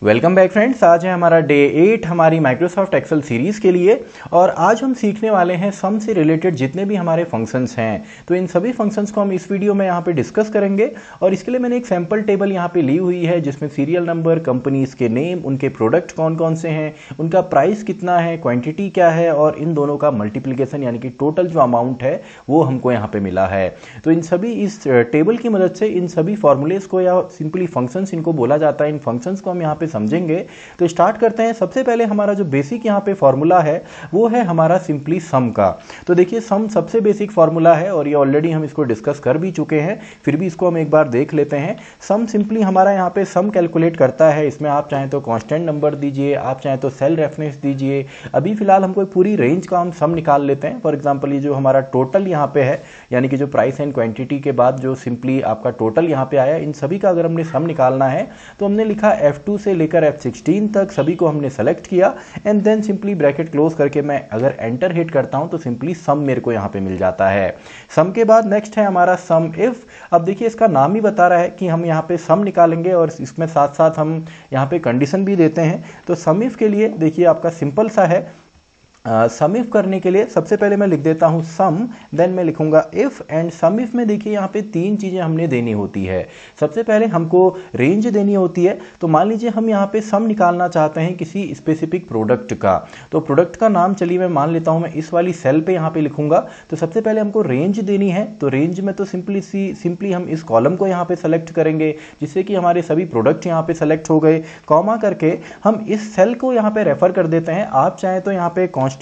Welcome back friends. आज है हमारा डे 8 हमारी माइक्रोसॉफ्ट एक्सेल सीरीज के लिए और आज हम सीखने वाले हैं सम से रिलेटेड जितने भी हमारे फंक्शंस हैं। तो इन सभी फंक्शंस को हम इस वीडियो में यहाँ पे डिस्कस करेंगे और इसके लिए मैंने एक सैम्पल टेबल यहाँ पे ली हुई है जिसमें सीरियल नंबर, कंपनीज के नेम, उनके प्रोडक्ट कौन कौन से हैं, उनका प्राइस कितना है, क्वांटिटी क्या है और इन दोनों का मल्टीप्लीकेशन यानी कि टोटल जो अमाउंट है वो हमको यहाँ पे मिला है। तो इन सभी इस टेबल की मदद से इन सभी फॉर्मूलेज को या सिंपली फंक्शंस इनको बोला जाता है, इन फंक्शंस को हम यहाँ पे समझेंगे। तो स्टार्ट करते हैं। सबसे पहले हमारा जो बेसिक यहाँ पे फॉर्मूला है वो है हमारा सिंपली सम का। तो देखिए सम सबसे बेसिक फॉर्मूला है और ये ऑलरेडी हम इसको डिस्कस कर भी चुके हैं, फिर भी इसको हम एक बार देख लेते हैं। सम सिंपली हमारा यहाँ पे सम कैलकुलेट करता है। इसमें आप चाहें तो कांस्टेंट नंबर दीजिए, आप चाहें तो सेल रेफरेंस दीजिए। अभी फिलहाल हमको एक पूरी रेंज का हम सम निकाल लेते हैं। फॉर एग्जाम्पल ये जो हमारा टोटल यहाँ पे है यानी कि जो प्राइस एंड क्वांटिटी के बाद जो सिंपली आपका टोटल यहाँ पे आया, इन सभी का अगर हमने सम निकालना है तो हमने लिखा F2 से लेकर F16 तक सभी को हमने सेलेक्ट किया and then simply bracket close करके मैं अगर एंटर हिट करता हूं तो सिंपली सम मेरे को यहां पे मिल जाता है। सम के बाद नेक्स्ट है हमारा सम इफ। अब देखिए इसका नाम ही बता रहा है कि हम यहां पे सम निकालेंगे और इसमें साथ साथ हम यहां पे कंडीशन भी देते हैं। तो सम इफ के लिए देखिए आपका सिंपल सा है। सम इफ करने के लिए सबसे पहले मैं लिख देता हूं सम, देन मैं लिखूंगा इफ एंड सम इफ में देखिए यहां पे तीन चीजें हमने देनी होती है। सबसे पहले हमको रेंज देनी होती है। तो मान लीजिए हम यहां पे सम निकालना चाहते हैं किसी स्पेसिफिक प्रोडक्ट का, तो प्रोडक्ट का नाम चलिए मैं मान लेता हूं, मैं इस वाली सेल पे यहां पे लिखूंगा। तो सबसे पहले हमको रेंज देनी है। तो रेंज में तो सिंपली हम इस कॉलम को यहां पे सेलेक्ट करेंगे जिससे कि हमारे सभी प्रोडक्ट यहां पे सेलेक्ट हो गए। कॉमा करके हम इस सेल को यहां पे रेफर कर देते हैं। आप चाहें तो यहां पे कॉन्स्टेंटली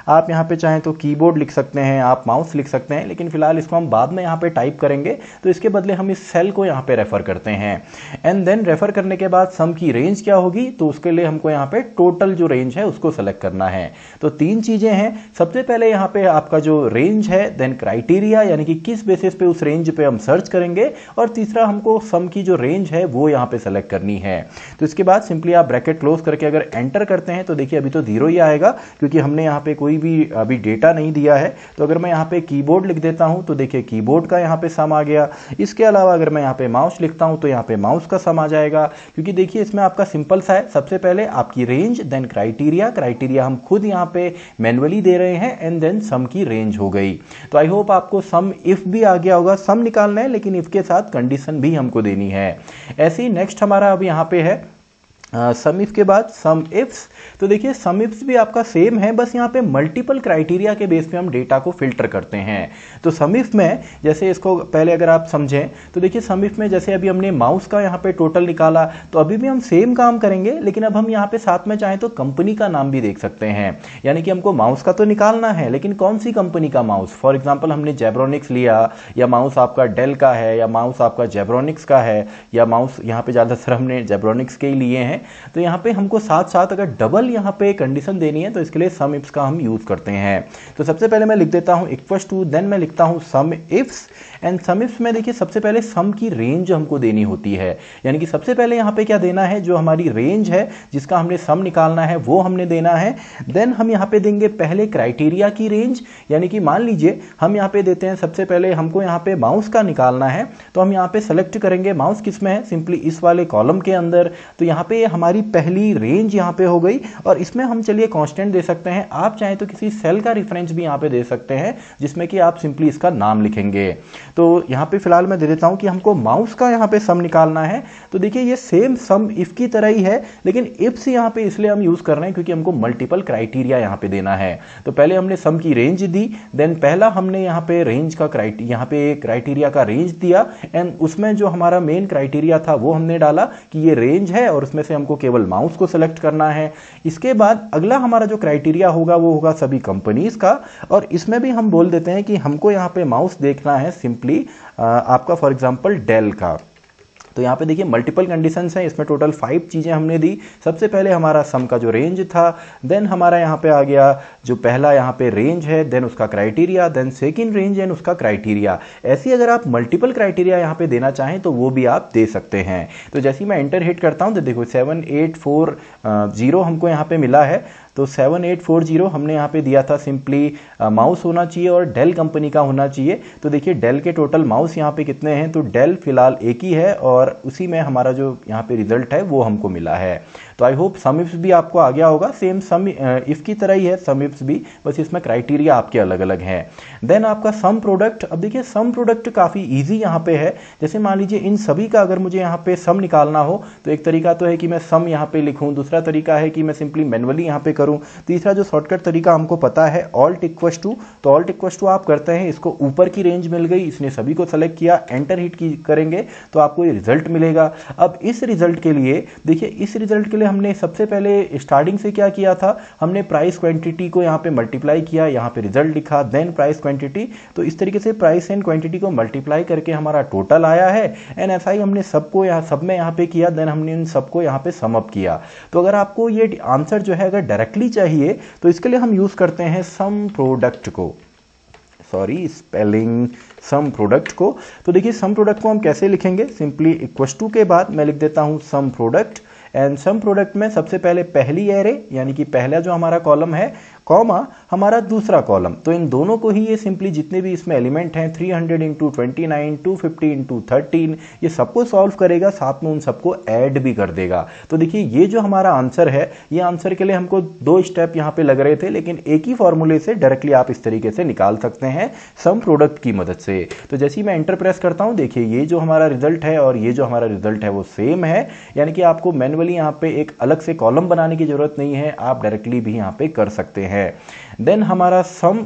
आप यहां पे चाहें तो कीबोर्ड लिख सकते हैं, आप माउस लिख सकते हैं, लेकिन फिलहाल इसको हम बाद में यहां पे टाइप करेंगे तो इसके बदले हम इस सेल को यहां पे रेफर करते हैं। एंड देन रेफर करने के बाद सम की रेंज क्या होगी, तो उसके लिए हमको यहां पे टोटल जो रेंज है उसको सेलेक्ट करना है। तो तीन चीजें हैं। सबसे पहले यहां पे आपका जो रेंज है, देन क्राइटेरिया यानी कि किस बेसिस पे उस रेंज पे हम सर्च करेंगे, और तीसरा हमको सम की जो रेंज है वो यहां पे सेलेक्ट करनी है। तो इसके बाद सिंपली आप ब्रैकेट क्लोज करके अगर एंटर करते हैं तो देखिए अभी तो 0 ही आएगा क्योंकि हमने यहाँ पे कोई भी अभी डेटा नहीं दिया है। तो अगर मैं यहाँ पे कीबोर्ड लिख देता हूं तो देखिए कीबोर्ड का यहाँ पे सम आ गया। इसके अलावा अगर मैं यहाँ पे माउस लिखता हूं तो यहाँ पे माउस का सम आ जाएगा, क्योंकि देखिए इसमें आपका सिंपल सा है। सबसे पहले आपकी रेंज, देन क्राइटेरिया हम खुद यहाँ पे मैन्युअली दे रहे हैं एंड देन सम की रेंज हो गई। तो आई होप आपको सम इफ भी आ गया होगा। सम निकालना है लेकिन इफ के साथ कंडीशन भी हमको देनी है। ऐसे ही नेक्स्ट हमारा अब यहाँ पे है सम इफ के बाद सम इफ्स। तो देखिए सम इफ्स भी आपका सेम है, बस यहाँ पे मल्टीपल क्राइटेरिया के बेस पे हम डेटा को फिल्टर करते हैं। तो सम इफ में जैसे इसको पहले अगर आप समझें तो देखिए सम इफ में जैसे अभी हमने माउस का यहाँ पे टोटल निकाला, तो अभी भी हम सेम काम करेंगे लेकिन अब हम यहाँ पे साथ में चाहें तो कंपनी का नाम भी देख सकते हैं। यानी कि हमको माउस का तो निकालना है लेकिन कौन सी कंपनी का माउस। फॉर एग्जाम्पल हमने जेब्रोनिक्स लिया, या माउस आपका डेल का है, या माउस आपका जेब्रोनिक्स का है, या माउस यहाँ पे ज्यादातर हमने जेब्रोनिक्स के ही लिए हैं। तो यहाँ पे हमको साथ साथ अगर डबल यहाँ पे कंडीशन देनी है तो इसके लिए सम इफ्स का हम यूज करते हैं। तो सबसे पहले मैं लिख देता हूँ इक्वल्स टू, देन मैं लिखता हूँ सम इफ्स एंड सम इफ्स में देखिए सबसे पहले सम की रेंज हमको देनी होती है। यानी कि सबसे पहले यहाँ पे क्या देना है, जो हमारी रेंज है जिसका हमने सम निकालना है वो हमने देना है। देन हम यहाँ पे देंगे पहले क्राइटेरिया की रेंज, यानी कि मान लीजिए हम यहाँ पे देते हैं सबसे पहले हमको यहाँ पे माउस का निकालना है। तो हम यहाँ पे सेलेक्ट करेंगे माउस किस में है, सिंपली इस वाले कॉलम के अंदर। तो यहाँ पे हमारी पहली रेंज यहाँ पे हो गई और इसमें हम चलिए कांस्टेंट दे सकते हैं। आप चाहें तो किसी सेल का रेफरेंस भी यहाँ पे दे सकते हैं जिसमें कि आप सिंपली इसका नाम लिखेंगे। तो यहाँ पे फिलहाल मैं दे देता हूं कि हमको माउस का यहाँ पे सम निकालना है। तो देखिए ये सेम सम इफ की तरह ही है, लेकिन इफ्स यहाँ पे इसलिए हम यूज कर रहे हैं क्योंकि हमको मल्टीपल क्राइटेरिया यहाँ पे देना है। तो पहले हमने सम की रेंज दी, देन पहला हमने यहाँ पे रेंज का यहाँ पे क्राइटेरिया का रेंज दिया एंड उसमें जो हमारा मेन क्राइटेरिया था वो हमने डाला कि ये रेंज है और उसमें से हमको केवल माउस को सेलेक्ट करना है। इसके बाद अगला हमारा जो क्राइटेरिया होगा वो होगा सभी कंपनीज का, और इसमें भी हम बोल देते हैं कि हमको यहाँ पे माउस देखना है सिंपली आपका फॉर एग्जांपल डेल का। तो यहाँ पे देखिए मल्टीपल कंडीशंस हैं, इसमें टोटल 5 चीजें हमने दी। सबसे पहले हमारा सम का जो रेंज था, देन हमारा यहाँ पे आ गया जो पहला यहाँ पे रेंज है, देन उसका criteria, then second range and उसका क्राइटेरिया। ऐसी अगर आप मल्टीपल क्राइटेरिया यहाँ पे देना चाहें तो वो भी आप दे सकते हैं। तो जैसे मैं एंटर हिट करता हूँ तो देखो 7840 हमको यहाँ पे मिला है। तो 7840 हमने यहाँ पे दिया था सिंपली माउस होना चाहिए और डेल कंपनी का होना चाहिए। तो देखिए डेल के टोटल माउस यहाँ पे कितने हैं, तो डेल फिलहाल एक ही है और उसी में हमारा जो यहाँ पे रिजल्ट है वो हमको मिला है। तो आई होप सम इफ्स भी आपको आ गया होगा, सेम सम इफ की तरह ही है सम इफ्स भी, बस इसमें क्राइटेरिया आपके अलग अलग हैं। देन आपका सम प्रोडक्ट, अब देखिए सम प्रोडक्ट काफ़ी इजी यहाँ पे है। जैसे मान लीजिए इन सभी का अगर मुझे यहाँ पे सम निकालना हो तो एक तरीका तो है कि मैं सम यहाँ पे लिखूँ, दूसरा तरीका है कि मैं सिंपली मैनुअली यहाँ पे करूँ, तीसरा जो शॉर्टकट तरीका हमको पता है ऑल्ट इक्वस टू, तो ऑल्ट इक्वस टू आप करते हैं, इसको ऊपर की रेंज मिल गई, इसने सभी को सेलेक्ट किया, एंटर हिट की करेंगे तो आपको ये रिजल्ट मिलेगा। अब इस रिजल्ट के लिए देखिए, इस रिजल्ट के लिए हमने सबसे पहले स्टार्टिंग से क्या किया था, हमने प्राइस क्वांटिटी को यहाँ पे मल्टीप्लाई किया, यहाँ पे रिजल्ट लिखा, देन प्राइस क्वांटिटी, तो इस तरीके से प्राइस एंड क्वांटिटी को मल्टीप्लाई करके हमारा टोटल आया है। एंड ऐसा ही हमने सबको यहाँ सब में यहाँ पे किया, देन हमने इन सबको यहाँ पे सम अप किया। तो अगर आपको ये आंसर जो है अगर डायरेक्टली चाहिए तो इसके लिए हम यूज करते हैं सम प्रोडक्ट को, सॉरी स्पेलिंग सम प्रोडक्ट को। तो देखिए सम प्रोडक्ट को हम कैसे लिखेंगे, सिंपली इक्वस टू के बाद मैं लिख देता हूं some product, and some product में सबसे पहले पहली एरे यानी कि पहला जो हमारा कॉलम है कॉमा हमारा दूसरा कॉलम, तो इन दोनों को ही ये सिंपली जितने भी इसमें एलिमेंट हैं 300 इंटू 29, 250 इंटू 13, ये सबको सॉल्व करेगा, साथ में उन सबको ऐड भी कर देगा। तो देखिए ये जो हमारा आंसर है, ये आंसर के लिए हमको 2 स्टेप यहाँ पे लग रहे थे, लेकिन एक ही फॉर्मूले से डायरेक्टली आप इस तरीके से निकाल सकते हैं सम प्रोडक्ट की मदद से। तो जैसे ही मैं एंटर प्रेस करता हूँ, देखिए ये जो हमारा रिजल्ट है और ये जो हमारा रिजल्ट है वो सेम है, यानी कि आपको मैनुअली यहाँ पे एक अलग से कॉलम बनाने की जरूरत नहीं है, आप डायरेक्टली भी यहाँ पे कर सकते हैं। देन हमारा सम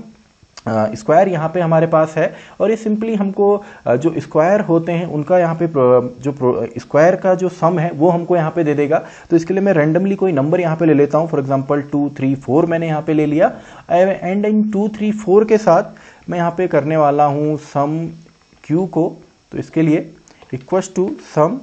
स्क्वायर यहाँ पे हमारे पास है, और ये सिंपली हमको जो स्क्वायर होते हैं उनका यहाँ पे जो स्क्वायर का जो सम है वो हमको यहाँ पे दे देगा। तो इसके लिए मैं रैंडमली कोई नंबर यहाँ पे ले लेता हूँ, फॉर एग्जांपल 2 3 4 मैंने यहाँ पे ले लिया, एंड इन 2 3 4 के साथ मैं यहाँ पे करने वाला हूँ सम क्यू को। तो इसके लिए equals to sum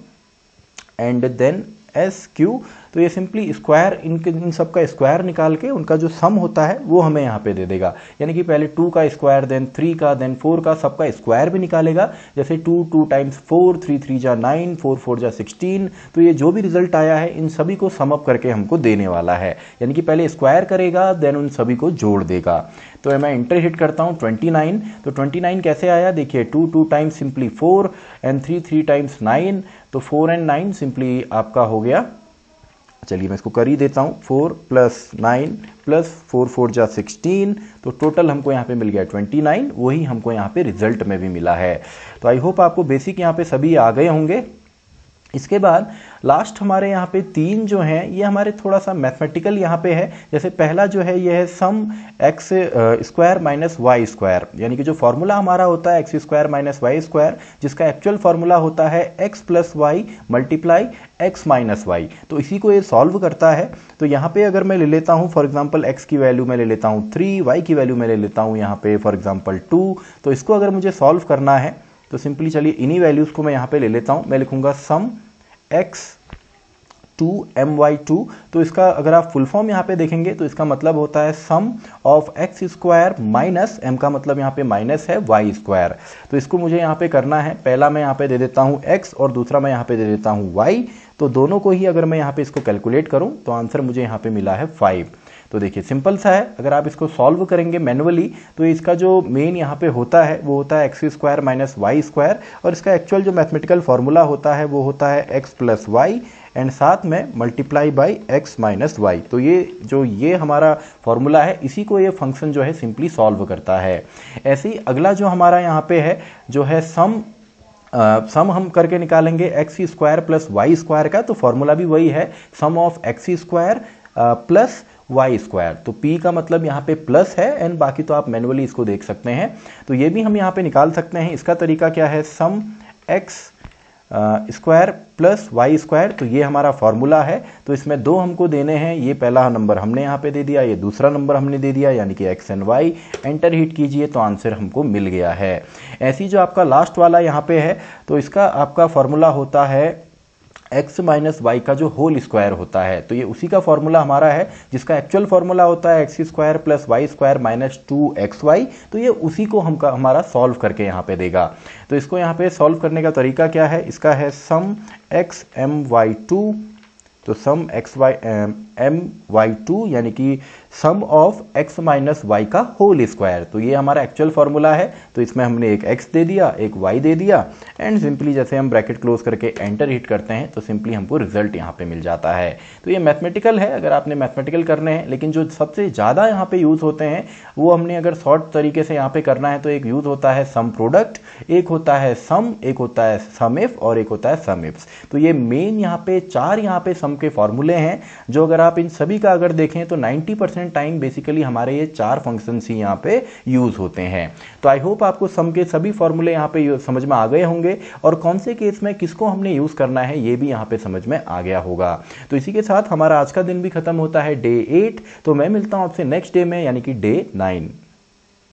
and then S Q, तो ये सिंपली स्क्वायर इन सब का स्क्वायर निकाल के उनका जो सम होता है वो हमें यहाँ पे दे देगा, यानी कि पहले 2 का स्क्वायर, देन 3 का, देन 4 का, सबका स्क्वायर भी निकालेगा। जैसे 2 टाइम्स 4, 3 3 जा 9, 4 4 जा 16, तो ये जो भी रिजल्ट आया है इन सभी को सम अप करके हमको देने वाला है, यानी कि पहले स्क्वायर करेगा देन उन सभी को जोड़ देगा। तो मैं इंटर हिट करता हूँ 29, तो 29 कैसे आया, देखिए 2 टाइम्स सिंपली 4 एंड 3 टाइम्स 9, तो 4 एंड 9 सिंपली आपका हो गया, चलिए मैं इसको कर ही देता हूँ, 4 प्लस 9 प्लस 4 4 जा 16, तो टोटल हमको यहाँ पे मिल गया 29, वही हमको यहाँ पे रिजल्ट में भी मिला है। तो आई होप आपको बेसिक यहाँ पे सभी आ गए होंगे। इसके बाद लास्ट हमारे यहाँ पे 3 जो हैं ये हमारे थोड़ा सा मैथमेटिकल यहाँ पे है। जैसे पहला जो है ये है sum X square minus Y square, यानी कि जो फॉर्मूला हमारा होता है X square minus Y square, जिसका एक्चुअल फॉर्मूला होता है X plus Y multiply X minus Y, तो इसी को ये सॉल्व करता है। तो यहाँ पे अगर मैं ले लेता हूँ फॉर एग्जाम्पल एक्स की वैल्यू मैं ले लेता हूँ 3, वाई की वैल्यू मैं ले लेता हूँ यहाँ पे फॉर एग्जाम्पल 2, तो इसको अगर मुझे सॉल्व करना है तो सिंपली चलिए इन्हीं वैल्यूज को मैं यहाँ पे ले लेता हूँ। मैं लिखूंगा सम x 2 my2, तो इसका अगर आप फुल फॉर्म यहाँ पे देखेंगे तो इसका मतलब होता है sum of X square minus m का मतलब यहाँ पे माइनस है y स्क्वायर। तो इसको मुझे यहाँ पे करना है, पहला मैं यहाँ पे दे देता हूँ x और दूसरा मैं यहाँ पे दे देता हूँ y, तो दोनों को ही अगर मैं यहाँ पे इसको कैलकुलेट करूँ तो आंसर मुझे यहाँ पे मिला है 5। तो देखिए सिंपल सा है, अगर आप इसको सॉल्व करेंगे मैनुअली तो इसका जो मेन यहाँ पे होता है वो होता है X square minus Y square, और इसका एक्चुअल जो मैथमेटिकल फॉर्मूला होता है वो होता है एक्स प्लस वाई एंड साथ में multiply by X minus Y. तो ये हमारा फॉर्मूला है, इसी को ये फंक्शन जो है सिंपली सॉल्व करता है। ऐसे ही अगला जो हमारा यहाँ पे है जो है सम हम करके निकालेंगे X square plus Y square का, तो फॉर्मूला भी वही है sum of X square plus Y square. तो p का मतलब यहाँ पे प्लस है एंड बाकी तो आप मैनुअली इसको देख सकते हैं। तो ये भी हम यहाँ पे निकाल सकते हैं। इसका तरीका क्या है, sum X square plus Y square, तो ये हमारा फॉर्मूला है। तो इसमें 2 हमको देने हैं, ये पहला नंबर हमने यहाँ पे दे दिया, ये दूसरा नंबर हमने दे दिया, यानी कि X and Y. Enter hit कीजिए तो आंसर हमको मिल गया है। ऐसी जो आपका लास्ट वाला यहाँ पे है तो इसका आपका फॉर्मूला होता है एक्स माइनस वाई का जो होल स्क्वायर होता है, तो ये उसी का फॉर्मूला हमारा है जिसका एक्चुअल फॉर्मूला होता है X square plus Y square minus 2xy। तो ये उसी को हमारा सॉल्व करके यहाँ पे देगा। तो इसको यहाँ पे सॉल्व करने का तरीका क्या है, इसका है सम एक्स my2 तो सम my2 यानी कि सम ऑफ x माइनस वाई का होल स्क्वायर। तो ये हमारा एक्चुअल फॉर्मूला है, तो इसमें हमने एक x दे दिया, एक y दे दिया एंड सिंपली जैसे हम ब्रैकेट क्लोज करके एंटर हिट करते हैं तो सिंपली हमको रिजल्ट यहाँ पे मिल जाता है। तो ये मैथमेटिकल है, अगर आपने मैथमेटिकल करने हैं, लेकिन जो सबसे ज़्यादा यहाँ पे यूज़ होते हैं वो हमने अगर शॉर्ट तरीके से यहाँ पे करना है तो एक यूज़ होता है सम प्रोडक्ट, एक होता है सम, एक होता है सम इफ और एक होता है सम इफ्स। तो ये मेन यहाँ पे 4 यहाँ पे सम के फॉर्मूले हैं, जो अगर आप इन सभी का अगर देखें तो 90% टाइम बेसिकली हमारे ये 4 फंक्शंस ही यहाँ पे यूज होते हैं। तो आई होप आपको सम के सभी फॉर्मूले यहाँ पे समझ में आ गए होंगे और कौन से केस में किसको हमने यूज करना है ये भी यहाँ पे समझ में आ गया होगा। तो इसी के साथ हमारा आज का दिन भी खत्म होता है, डे 8। तो मैं मिलता हूँ आपसे नेक्स्ट डे में, यानी कि डे 9।